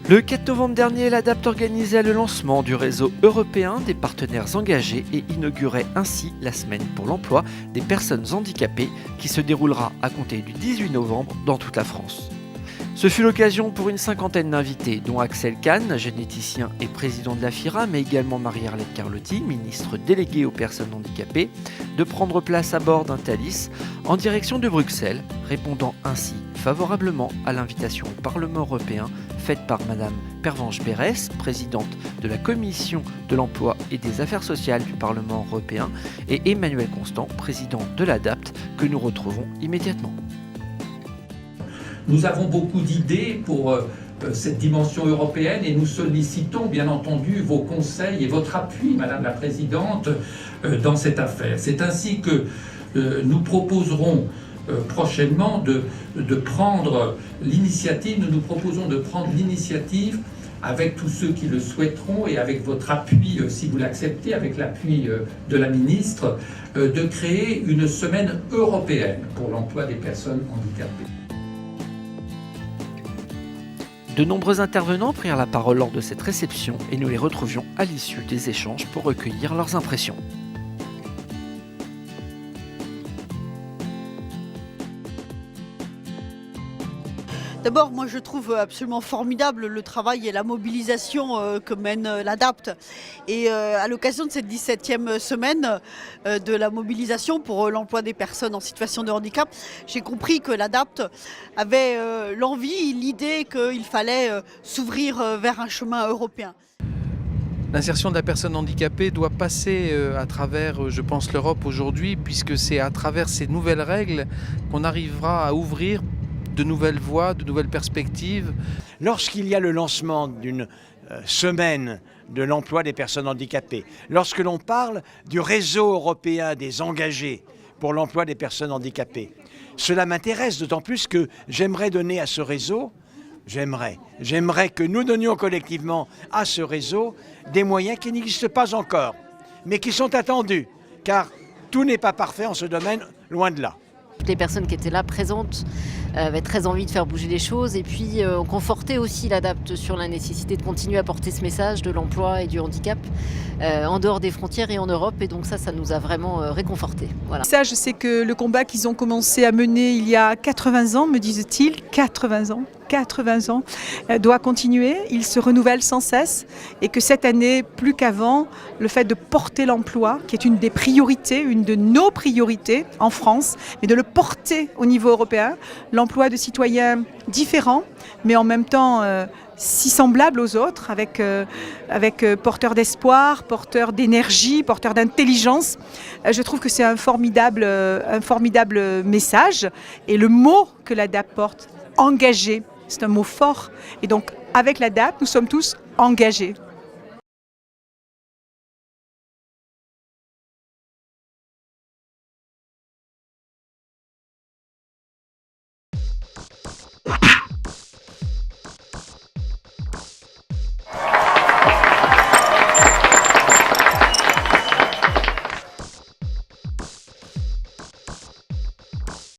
Le 4 novembre dernier, l'ADAPT organisait le lancement du réseau européen des partenaires engagés et inaugurait ainsi la semaine pour l'emploi des personnes handicapées qui se déroulera à compter du 18 novembre dans toute la France. Ce fut l'occasion pour une cinquantaine d'invités, dont Axel Kahn, généticien et président de la FIRA, mais également Marie-Arlette Carlotti, ministre déléguée aux personnes handicapées, de prendre place à bord d'un Thalys en direction de Bruxelles, répondant ainsi favorablement à l'invitation au Parlement européen faite par Madame Pervenche Berès, présidente de la Commission de l'Emploi et des Affaires sociales du Parlement européen, et Emmanuel Constant, président de l'ADAPT, que nous retrouvons immédiatement. Nous avons beaucoup d'idées pour cette dimension européenne et nous sollicitons bien entendu vos conseils et votre appui, Madame la Présidente, dans cette affaire. C'est ainsi que nous proposerons prochainement de prendre l'initiative, nous proposons de prendre l'initiative avec tous ceux qui le souhaiteront et avec votre appui, si vous l'acceptez, avec l'appui de la ministre, de créer une semaine européenne pour l'emploi des personnes handicapées. De nombreux intervenants prirent la parole lors de cette réception et nous les retrouvions à l'issue des échanges pour recueillir leurs impressions. D'abord, moi je trouve absolument formidable le travail et la mobilisation que mène l'ADAPT. Et à l'occasion de cette 17e semaine de la mobilisation pour l'emploi des personnes en situation de handicap, j'ai compris que l'ADAPT avait l'envie, l'idée qu'il fallait s'ouvrir vers un chemin européen. L'insertion de la personne handicapée doit passer à travers, je pense, l'Europe aujourd'hui, puisque c'est à travers ces nouvelles règles qu'on arrivera à ouvrir de nouvelles voies, de nouvelles perspectives. Lorsqu'il y a le lancement d'une semaine de l'emploi des personnes handicapées, lorsque l'on parle du réseau européen des engagés pour l'emploi des personnes handicapées, cela m'intéresse d'autant plus que j'aimerais donner à ce réseau, j'aimerais que nous donnions collectivement à ce réseau des moyens qui n'existent pas encore, mais qui sont attendus, car tout n'est pas parfait en ce domaine, loin de là. Les personnes qui étaient là présentes avaient très envie de faire bouger les choses et puis on confortait aussi l'ADAPT sur la nécessité de continuer à porter ce message de l'emploi et du handicap en dehors des frontières et en Europe, et donc ça nous a vraiment réconfortés. Voilà. Ça, je sais que le combat qu'ils ont commencé à mener il y a 80 ans, me disent-ils, 80 ans, doit continuer, il se renouvelle sans cesse et que cette année, plus qu'avant, le fait de porter l'emploi, qui est une des priorités, une de nos priorités en France, mais de le porter au niveau européen, l'emploi de citoyens différents, mais en même temps si semblables aux autres, avec porteurs d'espoir, porteurs d'énergie, porteurs d'intelligence. Je trouve que c'est un formidable message, et le mot que l'ADAPT porte, engagé, c'est un mot fort, et donc avec l'ADAPT, nous sommes tous engagés.